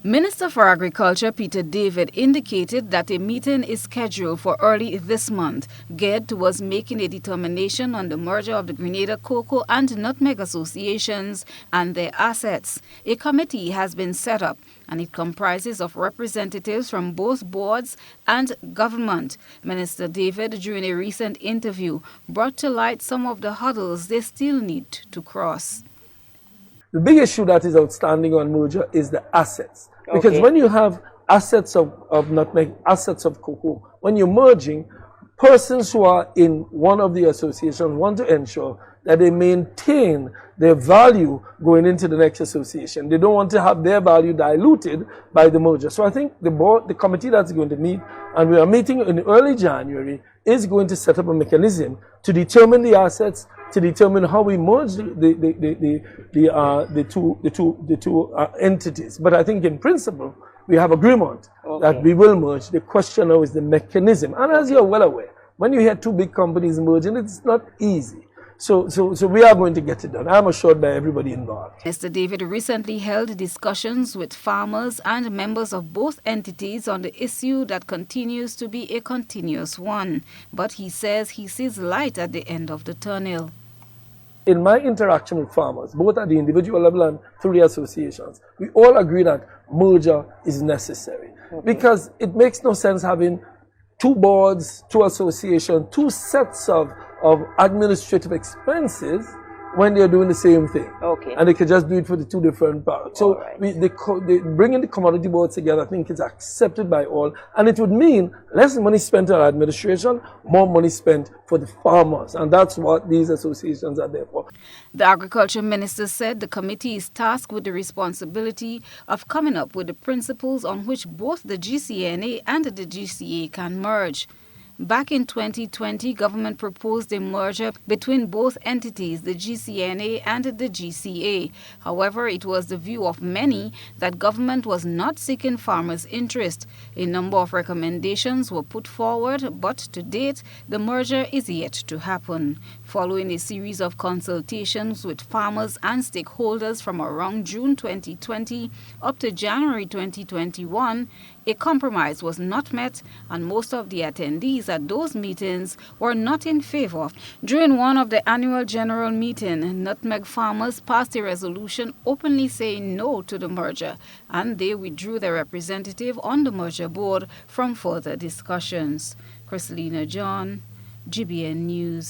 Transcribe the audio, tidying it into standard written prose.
Minister for Agriculture Peter David indicated that a meeting is scheduled for early this month, geared towards making a determination on the merger of the Grenada Cocoa and Nutmeg Associations and their assets. A committee has been set up, and it comprises of representatives from both boards and government. Minister David, during a recent interview, brought to light some of the hurdles they still need to cross. The big issue that is outstanding on merger is the assets. Because when you have assets of nutmeg, assets of cocoa, when you're merging, persons who are in one of the associations want to ensure that they maintain their value going into the next association. They don't want to have their value diluted by the merger. So I think the committee that's going to meet, and we are meeting in early January, is going to set up a mechanism to determine the assets, to determine how we merge the two entities. But I think in principle, we have agreement that we will merge. The question now is the mechanism. And as you're well aware, when you hear two big companies merging, it's not easy. So we are going to get it done. I'm assured by everybody involved. Mr. David recently held discussions with farmers and members of both entities on the issue that continues to be a continuous one. But he says he sees light at the end of the tunnel. In my interaction with farmers, both at the individual level and through the associations, we all agree that merger is necessary. Because it makes no sense having two boards, two associations, two sets of administrative expenses when they're doing the same thing. And they could just do it for the two different parts. So they bringing the commodity boards together, I think, is accepted by all. And it would mean less money spent on administration, more money spent for the farmers. And that's what these associations are there for. The Agriculture Minister said the committee is tasked with the responsibility of coming up with the principles on which both the GCNA and the GCA can merge. Back in 2020, government proposed a merger between both entities, the GCNA and the GCA. However, it was the view of many that government was not seeking farmers' interest. A number of recommendations were put forward, but to date, the merger is yet to happen. Following a series of consultations with farmers and stakeholders from around June 2020 up to January 2021, a compromise was not met, and most of the attendees at those meetings were not in favor. During one of the annual general meeting, nutmeg farmers passed a resolution openly saying no to the merger, and they withdrew their representative on the merger board from further discussions. Christelina John, GBN News.